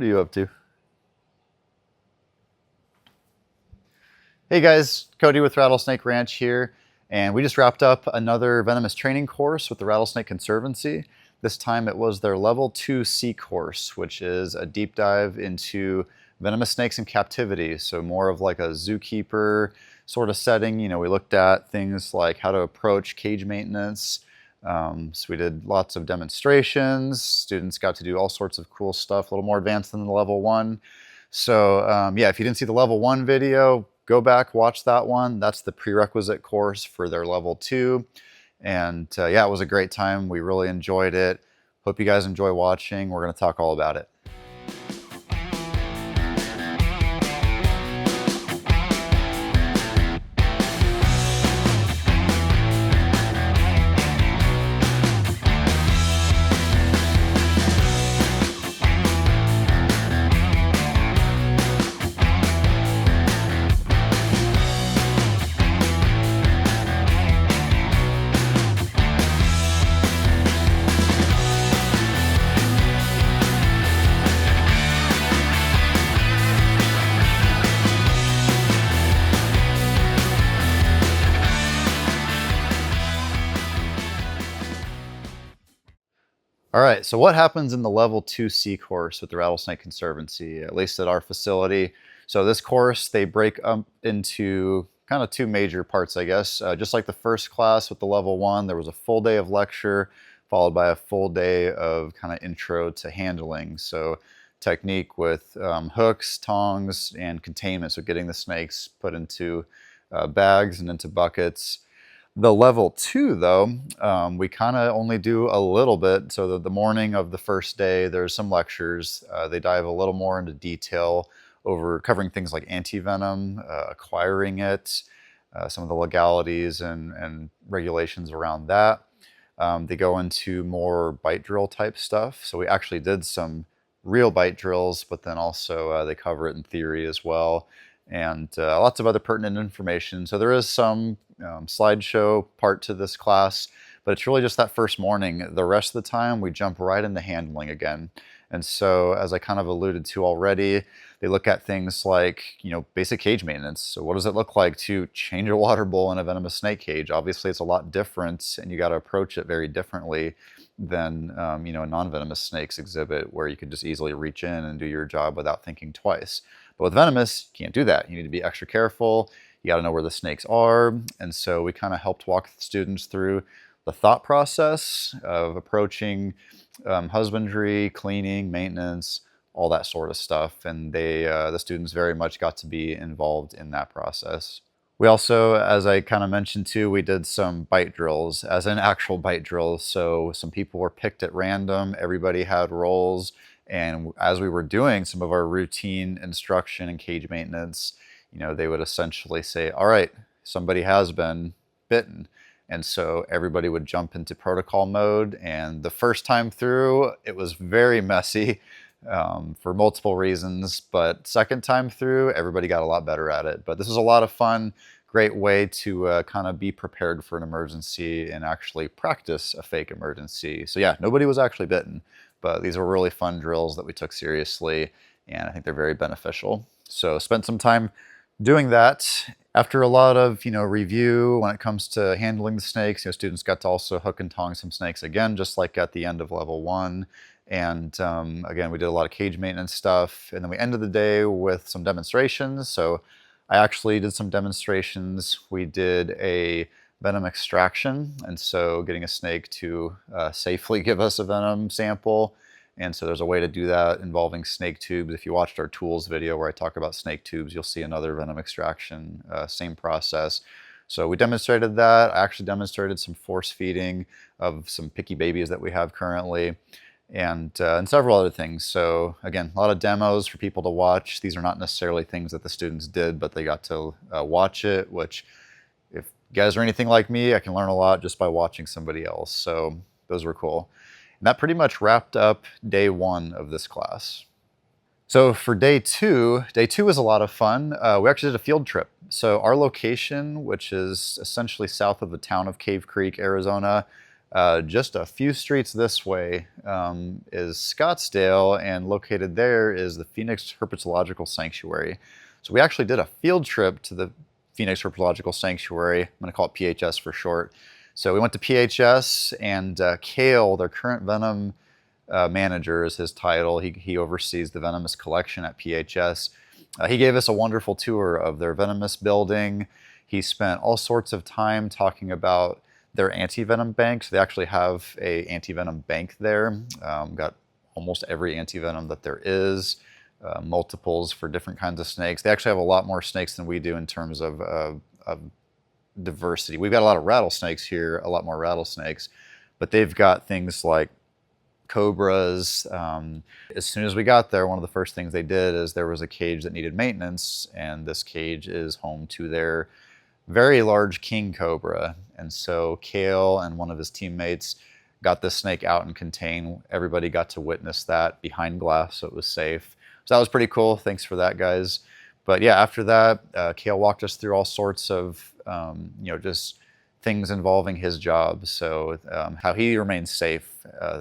What are you up to? Hey guys, Cody with Rattlesnake Ranch here, and we just wrapped up another Venomous training course with the Rattlesnake Conservancy. This time it was their level 2C course, which is a deep dive into venomous snakes in captivity. So more of like a zookeeper sort of setting. You know, we looked at things like how to approach cage maintenance. So we did lots of demonstrations. Students got to do all sorts of cool stuff, a little more advanced than the level 1. So yeah, if you didn't see the level 1 video, go back, watch that one. That's the prerequisite course for their level 2. And yeah, it was a great time. We really enjoyed it. Hope you guys enjoy watching. We're going to talk all about it. All right, so what happens in the level 2C course with the Rattlesnake Conservancy, at least at our facility? So this course, they break up into kind of two major parts, I guess. Just like the first class with the level 1, there was a full day of lecture followed by a full day of kind of intro to handling. So technique with hooks, tongs, and containment, so getting the snakes put into bags and into buckets. The level 2, though, we kind of only do a little bit. So the morning of the first day, there's some lectures. They dive a little more into detail over covering things like antivenom, acquiring it, some of the legalities and regulations around that. They go into more bite drill type stuff. So we actually did some real bite drills, but then also they cover it in theory as well. And lots of other pertinent information. So there is some slideshow part to this class, but it's really just that first morning. The rest of the time, we jump right into handling again. And so, as I kind of alluded to already, they look at things like, you know, basic cage maintenance. So what does it look like to change a water bowl in a venomous snake cage? Obviously, it's a lot different, and you got to approach it very differently than, you know, a non-venomous snake's exhibit, where you can just easily reach in and do your job without thinking twice. But with venomous, you can't do that. You need to be extra careful. You got to know where the snakes are. And so we kind of helped walk the students through the thought process of approaching husbandry, cleaning, maintenance, all that sort of stuff. And the students very much got to be involved in that process. We also, as I kind of mentioned too, we did some bite drills, as in actual bite drills. So some people were picked at random. Everybody had roles. And as we were doing some of our routine instruction and cage maintenance, you know, they would essentially say, all right, somebody has been bitten. And so everybody would jump into protocol mode. And the first time through, it was very messy for multiple reasons. But second time through, everybody got a lot better at it. But this was a lot of fun, great way to kind of be prepared for an emergency and actually practice a fake emergency. So yeah, nobody was actually bitten, but these were really fun drills that we took seriously, and I think they're very beneficial. So spent some time doing that. After a lot of, you know, review when it comes to handling the snakes, you know, students got to also hook and tong some snakes again, just like at the end of level 1. And again, we did a lot of cage maintenance stuff. And then we ended the day with some demonstrations. So I actually did some demonstrations. We did a venom extraction, and so getting a snake to safely give us a venom sample. And so there's a way to do that involving snake tubes. If you watched our tools video where I talk about snake tubes, you'll see another venom extraction, same process. So we demonstrated that. I actually demonstrated some force feeding of some picky babies that we have currently, and several other things. So again, a lot of demos for people to watch. These are not necessarily things that the students did, but they got to watch it, which if you guys are anything like me, I can learn a lot just by watching somebody else. So those were cool. And that pretty much wrapped up day 1 of this class. So for day 2 was a lot of fun. We actually did a field trip. So our location, which is essentially south of the town of Cave Creek, Arizona, Just a few streets this way is Scottsdale, and located there is the Phoenix Herpetological Sanctuary. So we actually did a field trip to the Phoenix Herpetological Sanctuary. I'm going to call it PHS for short. So we went to PHS, and Cale, their current venom manager is his title. He oversees the Venomous collection at PHS. He gave us a wonderful tour of their Venomous building. He spent all sorts of time talking about their antivenom bank. So they actually have a antivenom bank there. Got almost every antivenom that there is, multiples for different kinds of snakes. They actually have a lot more snakes than we do in terms of diversity. We've got a lot of rattlesnakes here, a lot more rattlesnakes, but they've got things like cobras. As soon as we got there, one of the first things they did is there was a cage that needed maintenance, and this cage is home to their very large king cobra. And so Cale and one of his teammates got this snake out and contained. Everybody got to witness that behind glass, so it was safe. So that was pretty cool. Thanks for that, guys. But yeah, after that, Cale walked us through all sorts of, just things involving his job. So how he remains safe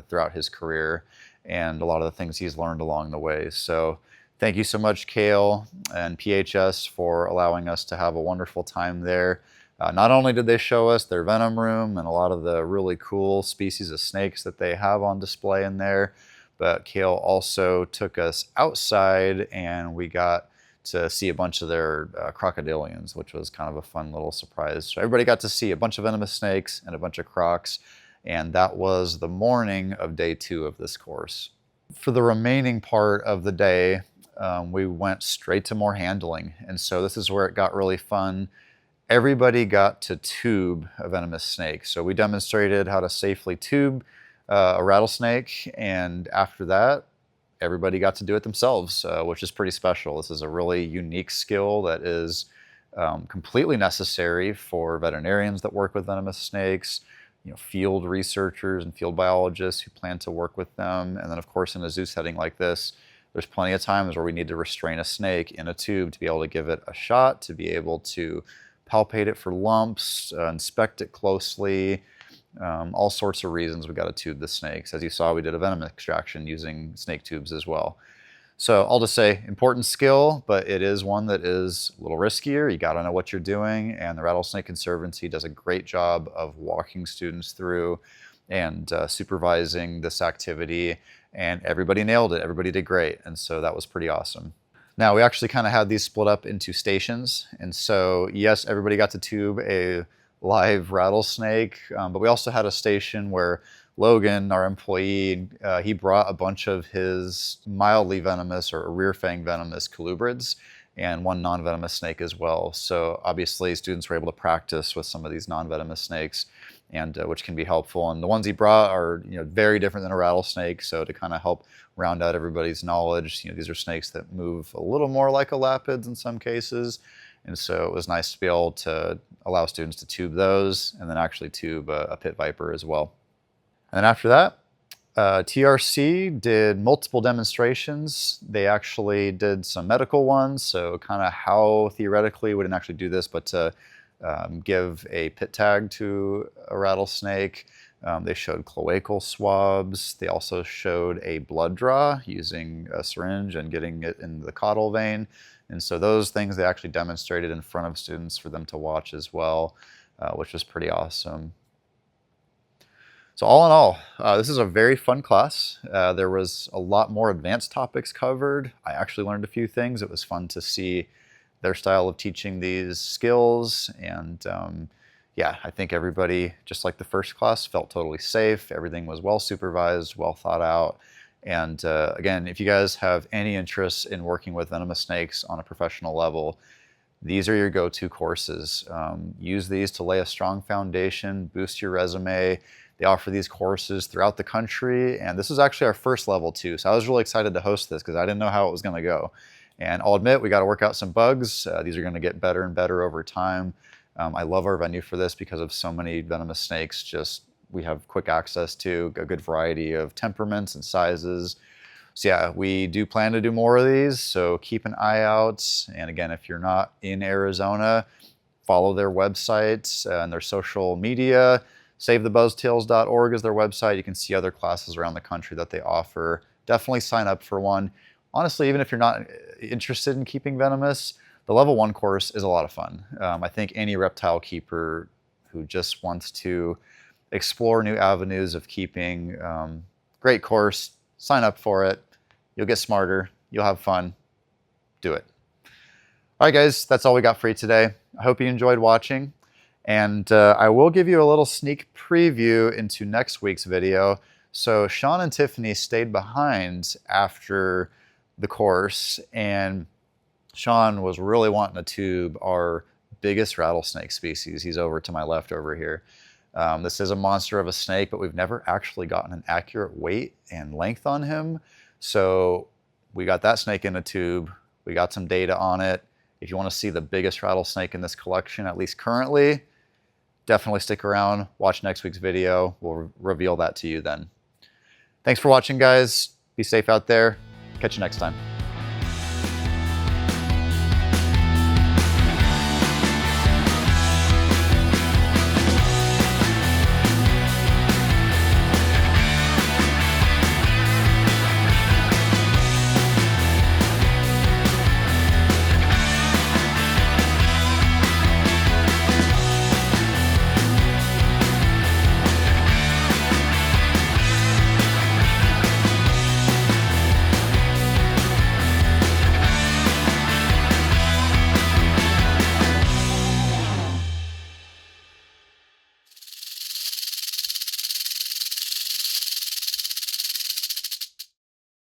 throughout his career, and a lot of the things he's learned along the way. So thank you so much, Cale and PHS, for allowing us to have a wonderful time there. Not only did they show us their venom room and a lot of the really cool species of snakes that they have on display in there, but Cale also took us outside, and we got to see a bunch of their crocodilians, which was kind of a fun little surprise. So everybody got to see a bunch of venomous snakes and a bunch of crocs, and that was the morning of day 2 of this course. For the remaining part of the day, we went straight to more handling, and so this is where it got really fun. Everybody got to tube a venomous snake. So we demonstrated how to safely tube a rattlesnake, and after that, everybody got to do it themselves, which is pretty special. This is a really unique skill that is completely necessary for veterinarians that work with venomous snakes, field researchers and field biologists who plan to work with them. And then, of course, in a zoo setting like this, there's plenty of times where we need to restrain a snake in a tube to be able to give it a shot, to be able to palpate it for lumps, inspect it closely, all sorts of reasons we got to tube the snakes. As you saw, we did a venom extraction using snake tubes as well. So I'll just say, important skill, but it is one that is a little riskier. You got to know what you're doing, and the Rattlesnake Conservancy does a great job of walking students through and supervising this activity, and everybody nailed it. Everybody did great, and so that was pretty awesome. Now, we actually kind of had these split up into stations, and so yes, everybody got to tube a live rattlesnake, but we also had a station where Logan, our employee, he brought a bunch of his mildly venomous or rear fang venomous colubrids and one non-venomous snake as well. So obviously students were able to practice with some of these non-venomous snakes, and which can be helpful. And the ones he brought are very different than a rattlesnake, so to kind of help round out everybody's knowledge, these are snakes that move a little more like elapids in some cases. And so it was nice to be able to allow students to tube those, and then actually tube a pit viper as well. And then after that, TRC did multiple demonstrations. They actually did some medical ones, so kind of how theoretically, we didn't actually do this, but to give a pit tag to a rattlesnake. They showed cloacal swabs. They also showed a blood draw using a syringe and getting it in the caudal vein. And so those things they actually demonstrated in front of students for them to watch as well, which was pretty awesome. So all in all, this is a very fun class. There was a lot more advanced topics covered. I actually learned a few things. It was fun to see their style of teaching these skills. And yeah, I think everybody, just like the first class, felt totally safe. Everything was well supervised, well thought out. And again, if you guys have any interest in working with venomous snakes on a professional level, these are your go-to courses. Use these to lay a strong foundation, boost your resume. They offer these courses throughout the country, and this is actually our first level too. So I was really excited to host this because I didn't know how it was going to go. And I'll admit, we got to work out some bugs. These are going to get better and better over time. I love our venue for this because of so many venomous snakes. We have quick access to a good variety of temperaments and sizes. So yeah, we do plan to do more of these, so keep an eye out. And again, if you're not in Arizona, follow their websites and their social media. SaveTheBuzztails.org is their website. You can see other classes around the country that they offer. Definitely sign up for one. Honestly, even if you're not interested in keeping venomous, the level 1 course is a lot of fun. I think any reptile keeper who just wants to explore new avenues of keeping, great course, sign up for it. You'll get smarter, you'll have fun, do it. All right, guys, that's all we got for you today. I hope you enjoyed watching. And I will give you a little sneak preview into next week's video. So Sean and Tiffany stayed behind after the course, and Sean was really wanting to tube our biggest rattlesnake species. He's over to my left over here. This is a monster of a snake, but we've never actually gotten an accurate weight and length on him. So we got that snake in a tube. We got some data on it. If you want to see the biggest rattlesnake in this collection, at least currently, definitely stick around, watch next week's video. We'll reveal that to you then. Thanks for watching, guys. Be safe out there. Catch you next time.